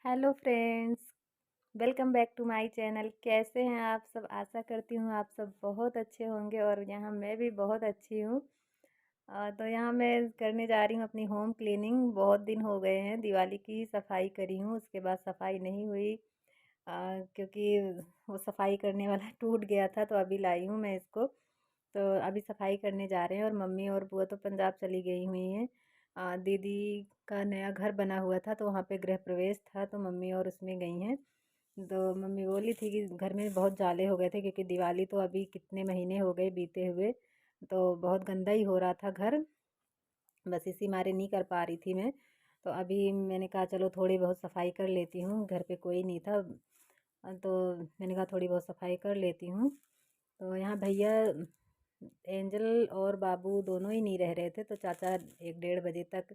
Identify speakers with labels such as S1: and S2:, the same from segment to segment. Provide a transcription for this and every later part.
S1: Hello friends, welcome back to my channel. कैसे हैं आप सब? आशा करती हूँ आप सब बहुत अच्छे होंगे और यहाँ मैं भी बहुत अच्छी हूँ। तो यहाँ मैं करने जा रही हूँ अपनी होम क्लीनिंग। बहुत दिन हो गए हैं, दिवाली की सफाई करी हूँ, उसके बाद सफाई नहीं हुई क्योंकि वो सफाई करने वाला टूट गया था, तो अभी लाई हूँ मैं इसको। तो अभी सफाई करने जा रहे हैं और मम्मी और बुआ तो पंजाब चली गई हुई हैं। दीदी का नया घर बना हुआ था, तो वहाँ पे गृह प्रवेश था, तो मम्मी और उसमें गई हैं। तो मम्मी बोली थी कि घर में बहुत जाले हो गए थे, क्योंकि दिवाली तो अभी कितने महीने हो गए बीते हुए, तो बहुत गंदा ही हो रहा था घर। बस इसी मारे नहीं कर पा रही थी मैं। तो अभी मैंने कहा चलो थोड़ी बहुत सफाई कर लेती हूँ, घर पे कोई नहीं था। तो मैंने कहा थोड़ी बहुत सफाई कर लेती हूँ। तो यहाँ भैया एंजल और बाबू दोनों ही नहीं रह रहे थे, तो चाचा 1 डेढ़ बजे तक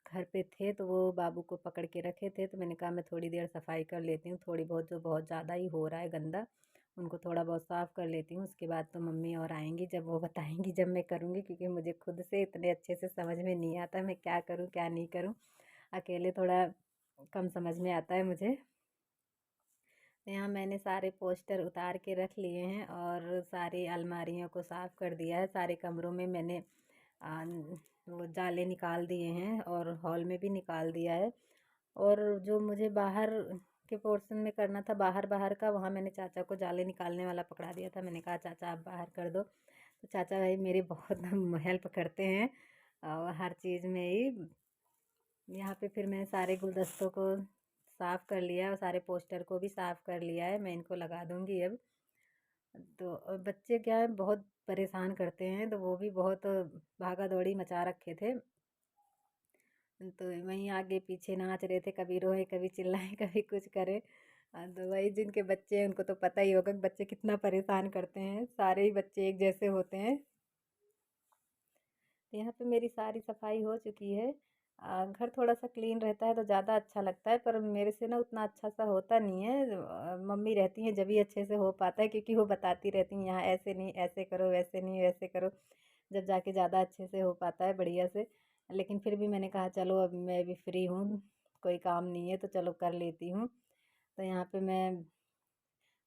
S1: घर पे थे, तो वो बाबू को पकड़ के रखे थे। तो मैंने कहा मैं थोड़ी देर सफाई कर लेती हूँ, थोड़ी बहुत, जो बहुत ज़्यादा ही हो रहा है गंदा, उनको थोड़ा बहुत साफ़ कर लेती हूँ। उसके बाद तो मम्मी और आएंगी, जब वो बताएंगी जब मैं करूँगी, क्योंकि मुझे खुद से इतने अच्छे से समझ में नहीं आता मैं क्या करूँ क्या नहीं करूँ। अकेले थोड़ा कम समझ में आता है मुझे। तो यहाँ मैंने सारे पोस्टर उतार के रख लिए हैं और सारी अलमारियों को साफ़ कर दिया है। सारे कमरों में मैंने आ, वो जाले निकाल दिए हैं और हॉल में भी निकाल दिया है। और जो मुझे बाहर के पोर्शन में करना था, बाहर बाहर का, वहाँ मैंने चाचा को जाले निकालने वाला पकड़ा दिया था। मैंने कहा चाचा आप बाहर कर दो, तो चाचा भाई मेरी बहुत हेल्प करते हैं और हर चीज़ में ही। यहाँ पे फिर मैंने सारे गुलदस्तों को साफ़ कर लिया और सारे पोस्टर को भी साफ़ कर लिया है। मैं इनको लगा दूँगी अब। तो बच्चे क्या है, बहुत परेशान करते हैं, तो वो भी बहुत भागा दौड़ी मचा रखे थे। तो वहीं आगे पीछे नाच रहे थे, कभी रोए कभी चिल्लाए कभी कुछ करे। तो वही जिनके बच्चे हैं उनको तो पता ही होगा कि बच्चे कितना परेशान करते हैं। सारे ही बच्चे एक जैसे होते हैं। तो यहाँ पे मेरी सारी सफाई हो चुकी है। घर थोड़ा सा क्लीन रहता है तो ज़्यादा अच्छा लगता है, पर मेरे से ना उतना अच्छा सा होता नहीं है। मम्मी रहती हैं जब भी अच्छे से हो पाता है, क्योंकि वो बताती रहती हैं यहाँ ऐसे नहीं ऐसे करो, वैसे नहीं वैसे करो, जब जाके ज़्यादा अच्छे से हो पाता है बढ़िया से। लेकिन फिर भी मैंने कहा चलो अब मैं भी फ्री हूँ, कोई काम नहीं है, तो चलो कर लेती हूँ। तो यहाँ पे मैं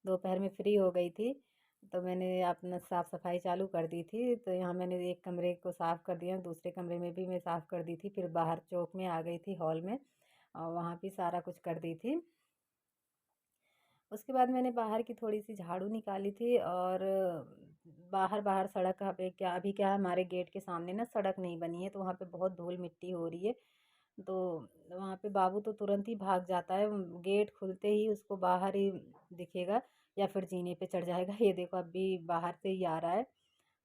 S1: दोपहर में फ्री हो गई थी, तो मैंने अपना साफ़ सफाई चालू कर दी थी। तो यहाँ मैंने एक कमरे को साफ़ कर दिया, दूसरे कमरे में भी मैं साफ़ कर दी थी, फिर बाहर चौक में आ गई थी हॉल में, और वहाँ भी सारा कुछ कर दी थी। उसके बाद मैंने बाहर की थोड़ी सी झाड़ू निकाली थी। और बाहर बाहर सड़क अभी क्या है, हमारे गेट के सामने ना सड़क नहीं बनी है, तो वहाँ पे बहुत धूल मिट्टी हो रही है। तो वहाँ पे बाबू तो तुरंत ही भाग जाता है, गेट खुलते ही उसको बाहर ही दिखेगा या फिर जीने पे चढ़ जाएगा। ये देखो अभी बाहर से ही आ रहा है।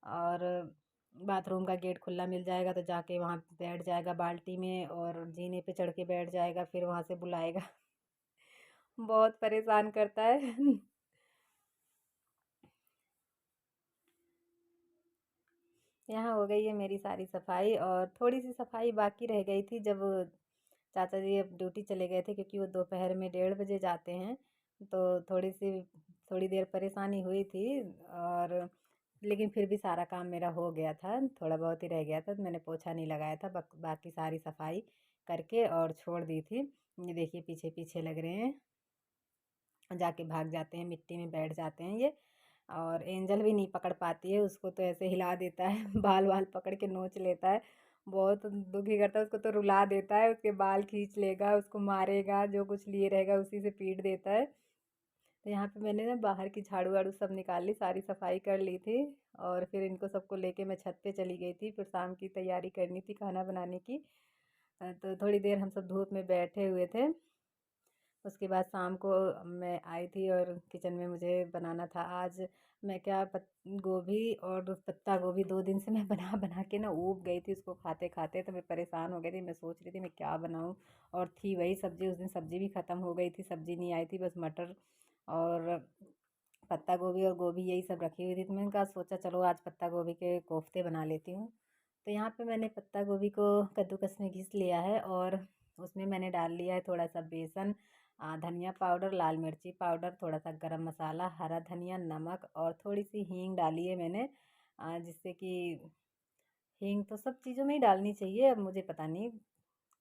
S1: और बाथरूम का गेट खुला मिल जाएगा तो जाके वहाँ बैठ जाएगा बाल्टी में, और जीने पे चढ़ के बैठ जाएगा, फिर वहाँ से बुलाएगा। बहुत परेशान करता है। यहाँ हो गई है मेरी सारी सफाई, और थोड़ी सी सफाई बाकी रह गई थी जब चाचा जी अब ड्यूटी चले गए थे, क्योंकि वो दोपहर में 1:30 बजे जाते हैं। तो थोड़ी देर परेशानी हुई थी। और लेकिन फिर भी सारा काम मेरा हो गया था, थोड़ा बहुत ही रह गया था, तो मैंने पोछा नहीं लगाया था, बाकी सारी सफाई करके और छोड़ दी थी। ये देखिए पीछे पीछे लग रहे हैं, जाके भाग जाते हैं, मिट्टी में बैठ जाते हैं ये। और एंजल भी नहीं पकड़ पाती है, उसको तो ऐसे हिला देता है बाल वाल पकड़ के नोच लेता है, बहुत दुखी करता है उसको, तो रुला देता है, उसके बाल खींच लेगा, उसको मारेगा, जो कुछ लिए रहेगा उसी से पीट देता है। तो यहाँ पे मैंने ना बाहर की झाड़ू वाड़ू सब निकाल ली, सारी सफाई कर ली थी। और फिर इनको सबको लेके मैं छत पे चली गई थी, फिर शाम की तैयारी करनी थी खाना बनाने की। तो थोड़ी देर हम सब धूप में बैठे हुए थे। उसके बाद शाम को मैं आई थी और किचन में मुझे बनाना था आज। मैं क्या गोभी और पत्ता गोभी 2 दिन से मैं बना बना के ना ऊब गई थी, उसको खाते खाते तो मैं परेशान हो गई थी। मैं सोच रही थी मैं क्या बनाऊं, और थी वही सब्ज़ी, उस दिन सब्ज़ी भी ख़त्म हो गई थी, सब्ज़ी नहीं आई थी, बस मटर और पत्ता गोभी और गोभी यही सब रखी हुई थी। तो मैंने कहा सोचा चलो आज पत्ता गोभी के कोफ्ते बना लेती हूँ। तो यहाँ पे मैंने पत्ता गोभी को कद्दूकस में घिस लिया है, और उसमें मैंने डाल लिया है थोड़ा सा बेसन, धनिया पाउडर, लाल मिर्ची पाउडर, थोड़ा सा गरम मसाला, हरा धनिया, नमक, और थोड़ी सी हींग डाली है मैंने, जिससे कि हींग तो सब चीज़ों में ही डालनी चाहिए, अब मुझे पता नहीं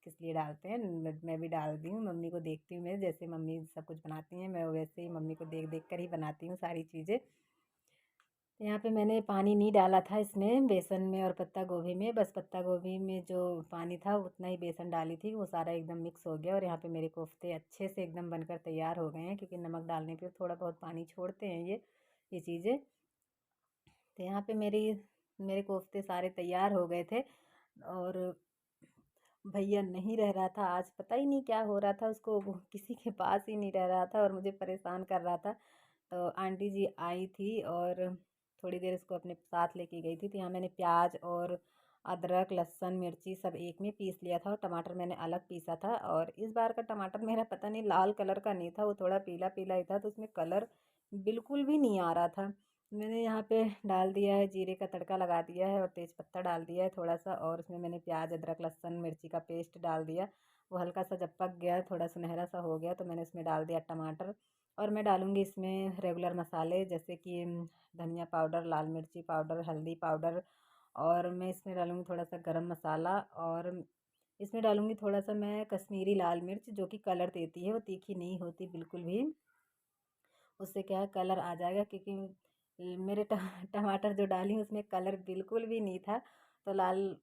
S1: किस लिए डालते हैं, मैं भी डाल दी हूँ। मम्मी को देखती हूँ, मैं जैसे मम्मी सब कुछ बनाती हैं मैं वैसे ही मम्मी को देख देख कर ही बनाती हूँ सारी चीज़ें। तो यहाँ पे मैंने पानी नहीं डाला था इसमें, बेसन में और पत्ता गोभी में, बस पत्ता गोभी में जो पानी था उतना ही बेसन डाली थी, वो सारा एकदम मिक्स हो गया। और यहाँ पे मेरे कोफ्ते अच्छे से एकदम बनकर तैयार हो गए हैं, क्योंकि नमक डालने पे थोड़ा बहुत पानी छोड़ते हैं ये चीज़ें। तो यहाँ पे मेरे कोफ्ते सारे तैयार हो गए थे। और भैया नहीं रह रहा था आज, पता ही नहीं क्या हो रहा था उसको, वो किसी के पास ही नहीं रह रहा था और मुझे परेशान कर रहा था। तो आंटी जी आई थी और थोड़ी देर इसको अपने साथ लेके गई थी। तो यहाँ मैंने प्याज और अदरक लहसुन मिर्ची सब एक में पीस लिया था और टमाटर मैंने अलग पीसा था। और इस बार का टमाटर मेरा पता नहीं लाल कलर का नहीं था, वो थोड़ा पीला पीला ही था, तो उसमें कलर बिल्कुल भी नहीं आ रहा था। मैंने यहाँ पे डाल दिया है, जीरे का तड़का लगा दिया है और तेज़ पत्ता डाल दिया है थोड़ा सा, और उसमें मैंने प्याज अदरक लहसुन मिर्ची का पेस्ट डाल दिया। वो हल्का सा जब पक गया, थोड़ा सुनहरा सा हो गया, तो मैंने उसमें डाल दिया टमाटर। और मैं डालूँगी इसमें रेगुलर मसाले, जैसे कि धनिया पाउडर, लाल मिर्ची पाउडर, हल्दी पाउडर, और मैं इसमें डालूँगी थोड़ा सा गरम मसाला। और इसमें डालूँगी थोड़ा सा मैं कश्मीरी लाल मिर्च, जो कि कलर देती है, वो तीखी नहीं होती बिल्कुल भी, उससे क्या है कलर आ जाएगा। क्योंकि मेरे टमाटर जो डाली उसमें कलर बिल्कुल भी नहीं था, तो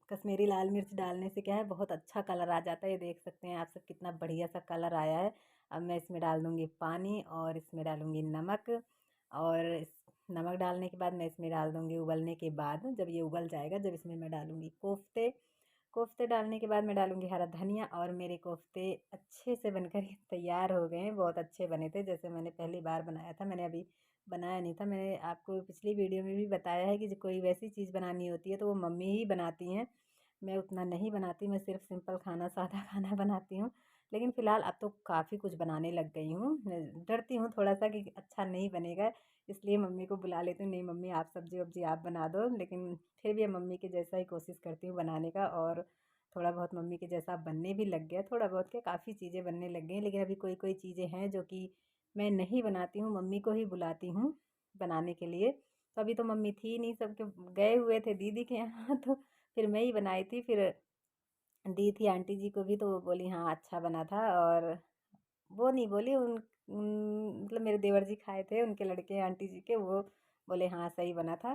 S1: कश्मीरी लाल मिर्च डालने से क्या है बहुत अच्छा कलर आ जाता है। ये देख सकते हैं आप सब कितना बढ़िया सा कलर आया है। अब मैं इसमें डाल दूँगी पानी और इसमें डालूँगी नमक। और नमक डालने के बाद मैं इसमें डाल दूँगी, उबलने के बाद जब ये उबल जाएगा, जब इसमें मैं डालूँगी कोफ्ते। कोफ्ते डालने के बाद मैं डालूँगी हरा धनिया। और मेरे कोफ्ते अच्छे से बनकर ये तैयार हो गए हैं, बहुत अच्छे बने थे। जैसे मैंने पहली बार बनाया था, मैंने अभी बनाया नहीं था। मैंने आपको पिछली वीडियो में भी बताया है कि जो कोई वैसी चीज़ बनानी होती है तो वो मम्मी ही बनाती हैं, मैं उतना नहीं बनाती, मैं सिर्फ सिंपल खाना सादा खाना बनाती हूँ। लेकिन फ़िलहाल अब तो काफ़ी कुछ बनाने लग गई हूँ। मैं डरती हूँ थोड़ा सा कि अच्छा नहीं बनेगा, इसलिए मम्मी को बुला लेती हूँ, नहीं मम्मी आप सब्ज़ी वब्ज़ी आप बना दो। लेकिन फिर भी अब मम्मी के जैसा ही कोशिश करती हूँ बनाने का, और थोड़ा बहुत मम्मी के जैसा बनने भी लग गया, थोड़ा बहुत क्या काफ़ी चीज़ें बनने लग गई हैं। लेकिन अभी कोई कोई चीज़ें हैं जो कि मैं नहीं बनाती हूँ, मम्मी को ही बुलाती हूँ बनाने के लिए। तो अभी तो मम्मी थी नहीं, सबके गए हुए थे दीदी के यहाँ, तो फिर मैं ही बनाई थी। फिर दी थी आंटी जी को भी, तो वो बोली हाँ अच्छा बना था। और वो नहीं बोली, मतलब मेरे देवर जी खाए थे, उनके लड़के आंटी जी के, वो बोले हाँ सही बना था।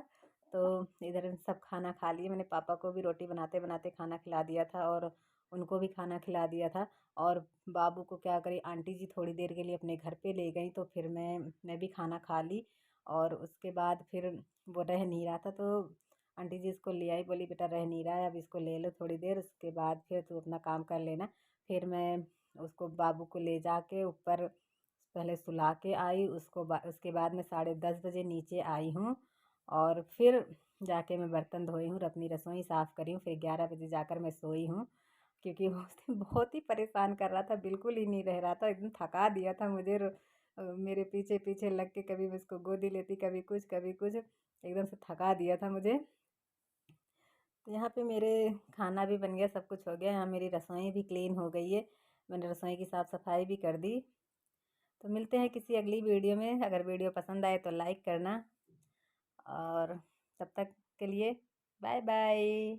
S1: तो इधर सब खाना खा लिए, मैंने पापा को भी रोटी बनाते बनाते खाना खिला दिया था और उनको भी खाना खिला दिया था। और बाबू को क्या करी, आंटी जी थोड़ी देर के लिए अपने घर पे ले गई, तो फिर मैं भी खाना खा ली। और उसके बाद फिर वो रह नहीं रहा था, तो आंटी जी इसको ले आई, बोली बेटा रह नहीं रहा है, अब इसको ले लो थोड़ी देर, उसके बाद फिर तू अपना काम कर लेना। फिर मैं उसको बाबू को ले जाके ऊपर पहले सुला के आई, उसके बाद मैं 10:30 बजे नीचे आई हूँ। और फिर जाके मैं बर्तन धोई हूँ, अपनी रसोई साफ़ करी हूँ, फिर 11 बजे जाकर मैं सोई हूँ। क्योंकि वो उस दिन बहुत ही परेशान कर रहा था, बिल्कुल ही नहीं रह रहा था, एकदम थका दिया था मुझे। मेरे पीछे पीछे लग के कभी मैं उसको गोदी लेती, कभी कुछ एकदम से थका दिया था मुझे। तो यहाँ पे मेरे खाना भी बन गया, सब कुछ हो गया, यहाँ मेरी रसोई भी क्लीन हो गई है, मैंने रसोई की साफ़ सफाई भी कर दी। तो मिलते हैं किसी अगली वीडियो में, अगर वीडियो पसंद आए तो लाइक करना। और तब तक के लिए बाय बाय।